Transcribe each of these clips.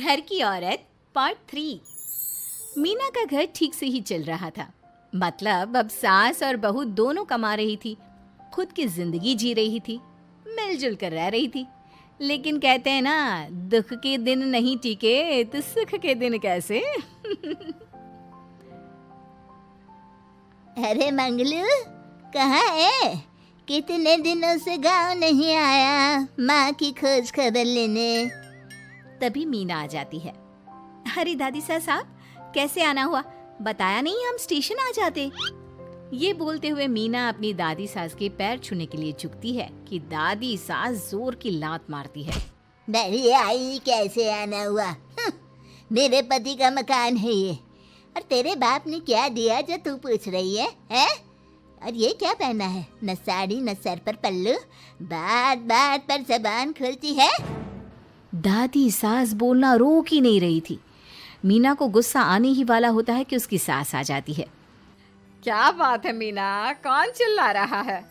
घर की औरत पार्ट 3। मीना का घर ठीक से ही चल रहा था। मतलब अब सास और बहू दोनों कमा रही थी, खुद की जिंदगी जी रही थी, मिलजुल कर रह रही थी। लेकिन कहते हैं ना, दुख के दिन नहीं टिके तो सुख के दिन कैसे। अरे मंगलू, कहाँ है? कितने दिनों से गांव नहीं आया माँ की खोज खबर लेने। तभी मीना आ जाती है। अरे दादी साहब, कैसे आना हुआ? बताया नहीं हम स्टेशन आ जाते। ये बोलते हुए मीना अपनी दादी सास के पैर छूने के लिए झुकती है कि दादी सास जोर की लात मारती है। बड़ी आई, कैसे आना हुआ? मेरे पति का मकान है ये। और तेरे बाप ने क्या दिया जो तू पूछ रही है, हैं? और ये क्या पहना है? न साड़ी न सर पर पल्लू, बात बात पर जबान खुलती है। दादी सास बोलना रोक ही नहीं रही थी। मीना को गुस्सा आने ही वाला होता है कि उसकी सास आ जाती है। क्या बात है मीना, कौन चिल्ला रहा है?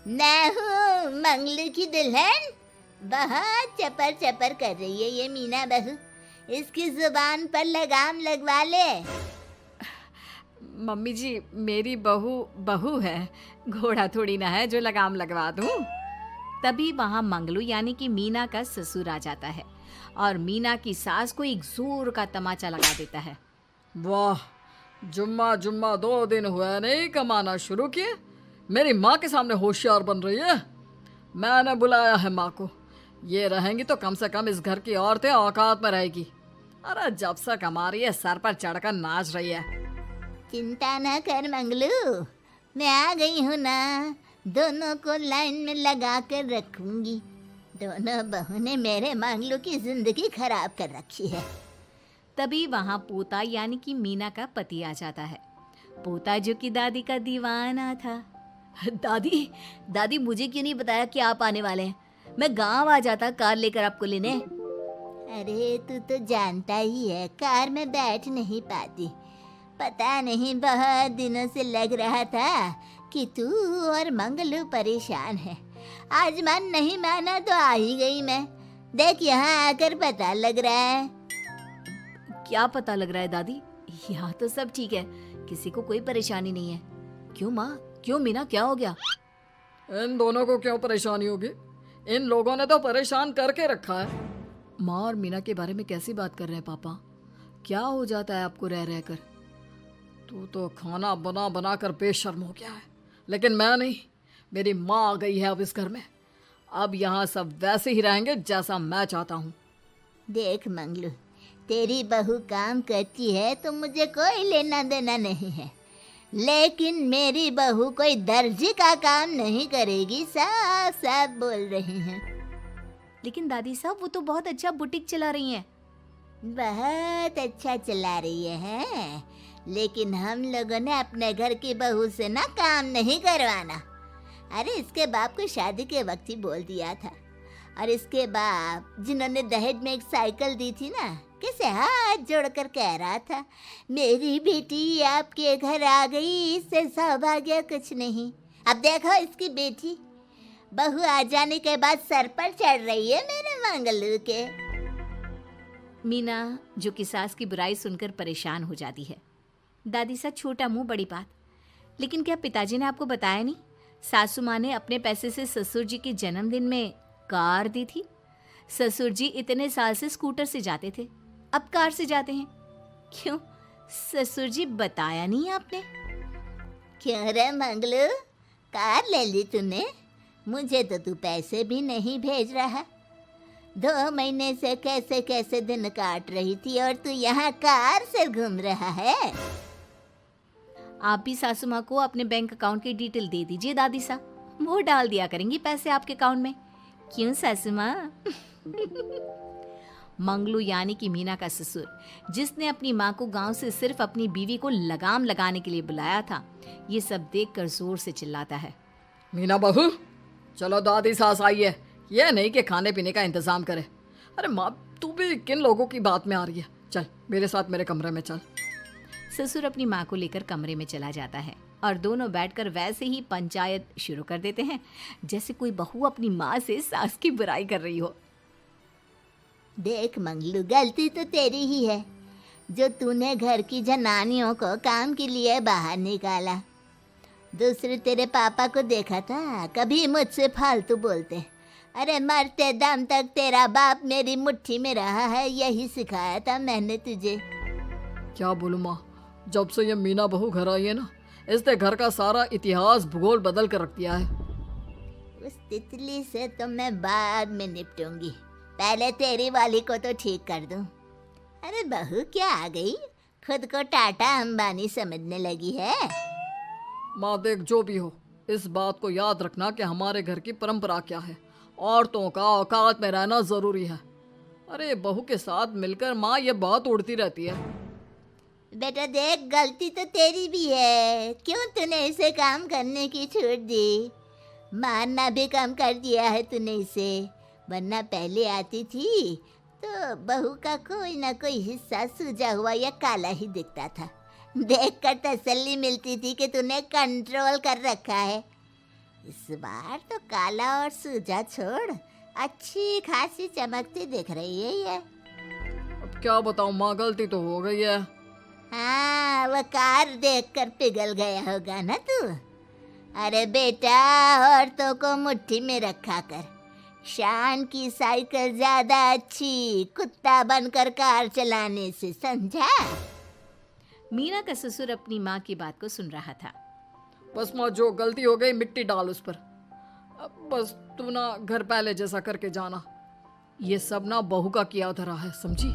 मैं हूँ मंगलू की दुल्हन। बहुत चपर चपर कर रही है ये मीना बहू। इसकी जुबान पर लगाम लगवा ले। मम्मी जी, मेरी बहू है, घोड़ा थोड़ी ना है जो लगाम लगवा दूं। तभी वहां मंगलू यानी कि मीना का ससुर आ जाता है और मीना की सास को एक जोर का तमाचा लगा देता है। वाह, जुम्मा जुम्मा 2 दिन हुए नहीं कमाना शुरू किए, मेरी माँ के सामने होशियार बन रही है। मैंने बुलाया है माँ को, ये रहेंगी तो कम से कम इस घर की औरतें औकात में रहेगी। अरे जब से कमा रही है सर पर चढ़कर नाच रही है। चिंता ना कर मंगलू, मैं आ गई हूँ ना। दोनों को लाइन में लगा कर रखूंगी। दोनों बहू ने मेरे मंगलू की जिंदगी खराब कर रखी है। तभी वहां पोता यानी कि मीना का पति आ जाता है। पोता जो कि दादी का दीवाना था। दादी दादी, मुझे क्यों नहीं बताया कि आप आने वाले हैं? मैं गांव आ जाता कार लेकर आपको लेने। अरे तू तो जानता ही है, कार में बैठ नहीं पाती। पता नहीं, बहुत दिनों से लग रहा था कि तू और मंगलू परेशान है। आज मन नहीं माना तो आ ही गई मैं। देख, यहाँ आकर पता लग रहा है। क्या पता लग रहा है दादी? यहाँ तो सब ठीक है, किसी को कोई परेशानी नहीं है। क्यों माँ, क्यों मीना, क्या हो गया? इन दोनों को क्यों परेशानी होगी? इन लोगों ने तो परेशान करके रखा है। माँ और मीना के बारे में कैसी बात कर रहे हैं पापा? क्या हो जाता है आपको रह रहकर? तू तो खाना बना बना कर बेशर्म हो गया है, लेकिन मैं नहीं। मेरी माँ आ गई है अब इस घर में। अब यहाँ सब वैसे ही रहेंगे जैसा मैं चाहता हूँ। देख मंगलू, तेरी बहू काम करती है तो मुझे कोई लेना देना नहीं है, लेकिन मेरी बहू कोई दर्जी का काम नहीं करेगी, साफ साफ बोल रही हैं। लेकिन दादी साहब, वो तो बहुत अच्छा बुटीक चला रही हैं। बहुत अच्छा चला रही है, लेकिन हम लोगों ने अपने घर की बहू से ना काम नहीं करवाना। अरे इसके बाप को शादी के वक्त ही बोल दिया था। और इसके बाप जिन्होंने दहेज में एक साइकिल दी थी ना, कैसे हाथ जोड़कर कह रहा था, मेरी बेटी आपके घर आ गई, इससे सौभाग्य कुछ नहीं। अब देखो इसकी बेटी, बहू आ जाने के बाद सर पर चढ़ रही है मेरे मंगलू के। मीना जो कि सास की बुराई सुनकर परेशान हो जाती है। दादी सा छोटा मुंह बड़ी बात। लेकिन क्या पिताजी ने आपको बताया नहीं? सासू माँ ने अपने पैसे से ससुर जी के जन्मदिन में कार दी थी। ससुर जी इतने साल से स्कूटर से जाते थे, अब कार से जाते हैं। क्यों ससुर जी, बताया नहीं आपने? क्यों रे मंगलू, कार ले ली तूने? मुझे तो तू पैसे भी नहीं भेज रहा। 2 महीने से कैसे कैसे दिन काट रही थी और तू यहाँ कार से घूम रहा है। आप भी सासू माँ को अपने बैंक अकाउंट की डिटेल दे दीजिए दादी सा, वो डाल दिया करेंगी पैसे आपके अकाउंट में। क्यों सासू माँ? मंगलू यानी कि मीना का ससुर, जिसने अपनी माँ को गांव से सिर्फ अपनी बीवी को लगाम लगाने के लिए बुलाया था, ये सब देखकर जोर से चिल्लाता है। मीना बहू, चलो दादी सास आई है, ये नहीं कि खाने पीने का इंतजाम करे। अरे माँ, तू भी किन लोगों की बात में आ रही है? चल मेरे साथ मेरे कमरे में चल। ससुर अपनी माँ को लेकर कमरे में चला जाता है और दोनों बैठकर वैसे ही पंचायत शुरू कर देते हैं, जैसे कोई बहू अपनी माँ से सास की बुराई कर रही हो। देख मंगलू, गलती तो तेरी ही है जो तूने घर की जनानियों को काम के लिए बाहर निकाला। दूसरे तेरे पापा को देखा था, कभी मुझसे फालतू बोलते। अरे मरते दम तक तेरा बाप मेरी मुट्ठी में रहा है, यही सिखाया था मैंने तुझे। क्या बोलूं माँ, जब से ये मीना बहू घर आई है ना, इसने घर का सारा इतिहास भूगोल बदल कर रख दिया है। उस तितली से तो मैं बाद में निपटूंगी, पहले तेरी वाली को तो ठीक कर दूं। अरे बहू क्या आ गई, खुद को टाटा अंबानी समझने लगी है। माँ देख, जो भी हो, इस बात को याद रखना कि हमारे घर की परंपरा क्या है। औरतों का औकात में रहना जरूरी है। अरे बहू के साथ मिलकर माँ ये बात उड़ती रहती है। बेटा देख, गलती तो तेरी भी है, क्यों तूने इसे काम करने की छूट दी। मारना भी कम कर दिया है तूने इसे, वरना पहले आती थी तो बहू का कोई ना कोई हिस्सा सूजा हुआ या काला ही दिखता था। देखकर तसल्ली मिलती थी कि तूने कंट्रोल कर रखा है। इस बार तो काला और सूजा छोड़, अच्छी खासी चमकती दिख रही है ये। अब क्या बताऊं माँ, गलती तो हो गई है। हाँ, वो कार देखकर पिघल गया होगा ना तू। अरे बेटा, औरतों को मुट्ठी में रखा कर। शान की साइकिल ज्यादा अच्छी कुत्ता बनकर कार चलाने से, समझा। मीना का ससुर अपनी माँ की बात को सुन रहा था। बस माँ, जो गलती हो गई मिट्टी डाल उस पर। अब बस तू ना घर पहले जैसा करके जाना। ये सब ना बहू का किया धरा है, समझी।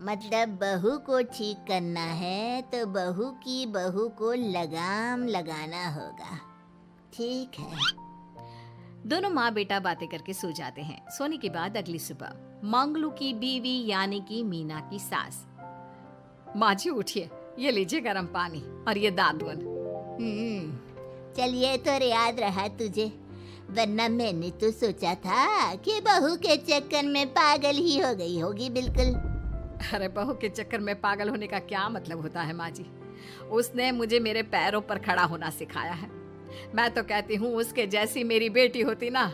मतलब बहू को ठीक करना है तो बहू को लगाम लगाना होगा। ठीक है। दोनों माँ बेटा बातें करके सो जाते हैं। सोने के बाद अगली सुबह मंगलू की बीवी यानी कि मीना की सास, माँ जी उठिए, ये लीजिए गर्म पानी और ये दादुन। चलिए तो याद रहा तुझे, वरना मैंने तो सोचा था कि बहू के चक्कर में पागल ही हो गई होगी बिल्कुल। अरे बहू के चक्कर में पागल होने का क्या मतलब होता है माँ जी। उसने मुझे मेरे पैरों पर खड़ा होना सिखाया है। मैं तो कहती हूँ उसके जैसी मेरी बेटी होती ना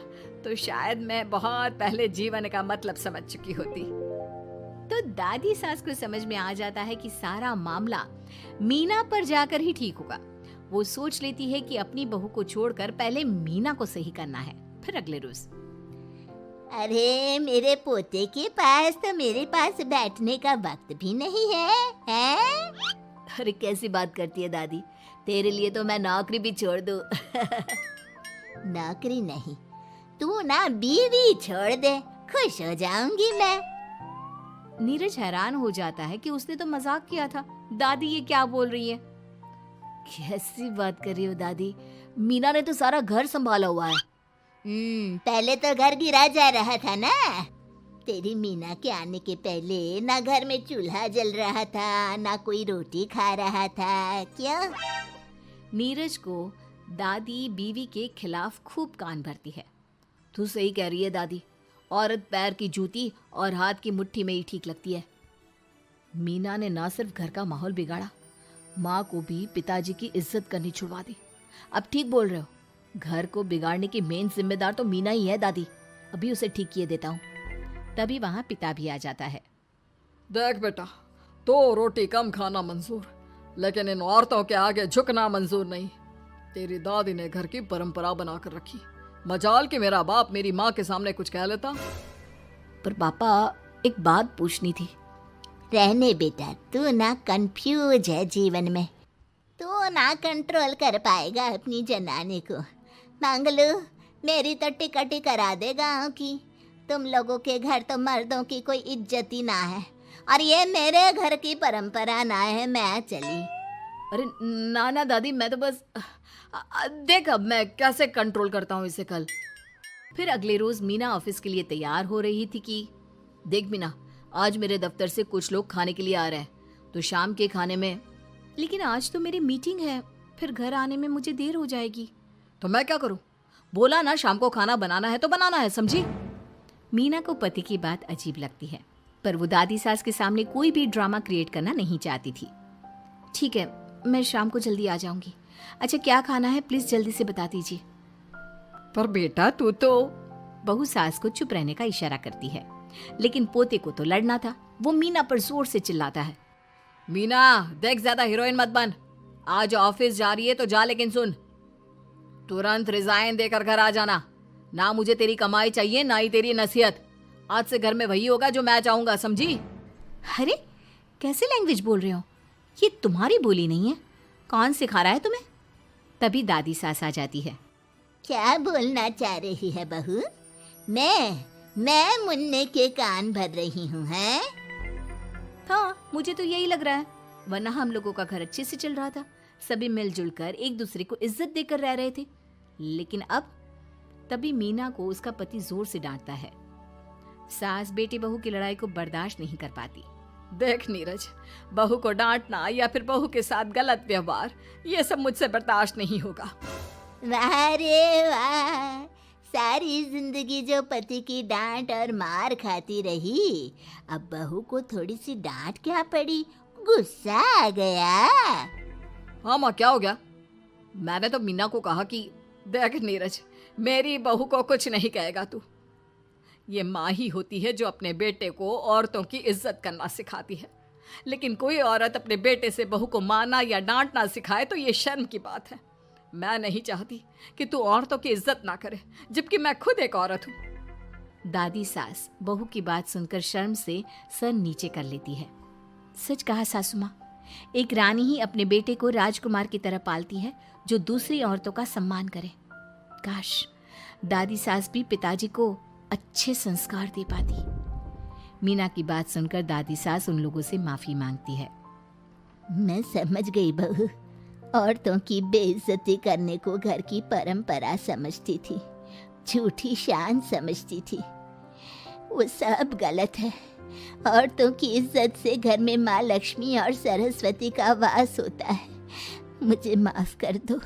तो शायद मैं बहुत पहले जीवन का मतलब समझ चुकी होती। तो दादी सास को समझ में आ जाता है कि सारा मामला मीना पर जाकर ही ठीक होगा। वो सोच लेती है कि अपनी बहू को छोड़कर पहले मीना को सही करना है। फिर अगले रोज, अरे मेरे पोते के पास तो मेरे पास बैठने का वक्त भी नहीं है, हैं? अरे कैसी बात करती है दादी, तेरे लिए तो मैं नौकरी भी छोड़ दूं। नौकरी नहीं, तू ना बीवी छोड़ दे, खुश हो जाऊंगी मैं। नीरज हैरान हो जाता है कि उसने तो मजाक किया था। दादी ये क्या बोल रही है? कैसी बात कर रही हो दादी, मीना ने तो सारा घर संभाला हुआ है। पहले तो घर गिरा जा रहा था ना। तेरी मीना के आने के पहले ना घर में चूल्हा जल रहा था, ना कोई रोटी खा रहा था। क्यों? नीरज को दादी बीवी के खिलाफ खूब कान भरती है। तू सही कह रही है दादी, औरत पैर की जूती और हाथ की मुट्ठी में ही ठीक लगती है। मीना ने ना सिर्फ घर का माहौल बिगाड़ा, माँ को भी पिताजी की इज्जत करनी छुड़वा दी। अब ठीक बोल रहे हो, घर को बिगाड़ने की मेन जिम्मेदार तो मीना ही है दादी। अभी उसे ठीक किए देता हूँ। तभी वहाँ पिता भी आ जाता है। देख बेटा, तो रोटी कम खाना मंजूर, लेकिन इन औरतों के आगे झुकना मंजूर नहीं। तेरी दादी ने घर की परंपरा बनाकर रखी, मजाल कि मेरा बाप मेरी माँ के सामने कुछ कह लेता। पर पापा, एक बात पूछनी थी। रहने बेटा, तू ना कंफ्यूज है जीवन में, तू ना कंट्रोल कर पाएगा अपनी जनानी को। मंगलू, मेरी तो टिकट ही करा दे गाँव की। तुम लोगों के घर तो मर्दों की कोई इज्जत ही ना है, और ये मेरे घर की परंपरा ना है। मैं चली। अरे ना ना दादी, मैं तो बस देख अब मैं कैसे कंट्रोल करता हूँ इसे कल। फिर अगले रोज मीना ऑफिस के लिए तैयार हो रही थी कि देख मीना, आज मेरे दफ्तर से कुछ लोग खाने के लिए आ रहे हैं, तो शाम के खाने में। लेकिन आज तो मेरी मीटिंग है, फिर घर आने में मुझे देर हो जाएगी। तो मैं क्या करूं? बोला ना शाम को खाना बनाना है तो बनाना है, समझी। मीना को पति की बात अजीब लगती है, पर वो दादी सास के सामने कोई भी ड्रामा क्रिएट करना नहीं चाहती थी। ठीक है, मैं शाम को जल्दी आ जाऊंगी। अच्छा क्या खाना है प्लीज जल्दी से बता दीजिए। पर बेटा तू तो। बहू सास को चुप रहने का इशारा करती है, लेकिन पोते को तो लड़ना था। वो मीना पर जोर से चिल्लाता है, मीना देख, ज्यादा हीरोइन मत बन। आज ऑफिस जा रही है तो जा, लेकिन सुन, तुरंत रिजाइन देकर घर आ जाना। ना मुझे तेरी कमाई चाहिए, ना ही तेरी नसीहत। आज से घर में वही होगा जो मैं चाहूंगा, समझी? अरे कैसे लैंग्वेज बोल रहे हो? ये तुम्हारी बोली नहीं है। कौन सिखा रहा है तुम्हें? तभी दादी सास आ जाती है। क्या बोलना चाह रही है बहू? मैं मुन्ने के कान भर रही हूँ, हैं? हाँ, मुझे तो यही लग रहा है, वरना हम लोगों का घर अच्छे से चल रहा था। सभी मिलजुल कर एक दूसरे को इज्जत देकर रह रहे थे। लेकिन अब तभी मीना को उसका पति जोर से डांटता है। सास बेटी बहू की लड़ाई को बर्दाश्त नहीं कर पाती। देख नीरज, बहू को डांटना या फिर बहू के साथ गलत व्यवहार, ये सब मुझसे बर्दाश्त नहीं होगा। वाह रे वाह, सारी जिंदगी जो पति की डांट और मार खाती रही, अब बहू को थोड़ी सी डांट क्या पड़ी, गुस्सा आ गया। हाँ माँ, क्या हो गया? मैंने तो मीना को कहा कि देख नीरज, मेरी बहू को कुछ नहीं कहेगा तू। ये माँ ही होती है जो अपने बेटे को औरतों की इज्जत करना सिखाती है, लेकिन कोई औरत अपने बेटे से बहू को मारना या डांटना सिखाए तो ये शर्म की बात है। मैं नहीं चाहती कि तू औरतों की इज्जत ना करे, जबकि मैं खुद एक औरत हूँ। दादी सास बहू की बात सुनकर शर्म से सर नीचे कर लेती है। सच कहा सासू माँ, एक रानी ही अपने बेटे को राजकुमार की तरह पालती है, जो दूसरी औरतों का सम्मान करे। काश दादी सास भी पिताजी को अच्छे संस्कार दे पाती। मीना की बात सुनकर दादी सास उन लोगों से माफी मांगती है। मैं समझ गई बहू, औरतों की बेइज्जती करने को घर की परंपरा समझती थी, झूठी शान समझती थी। वो सब गलत है। औरतों की इज्जत से घर में माँ लक्ष्मी और सरस्वती का वास होता है। मुझे माफ कर दो।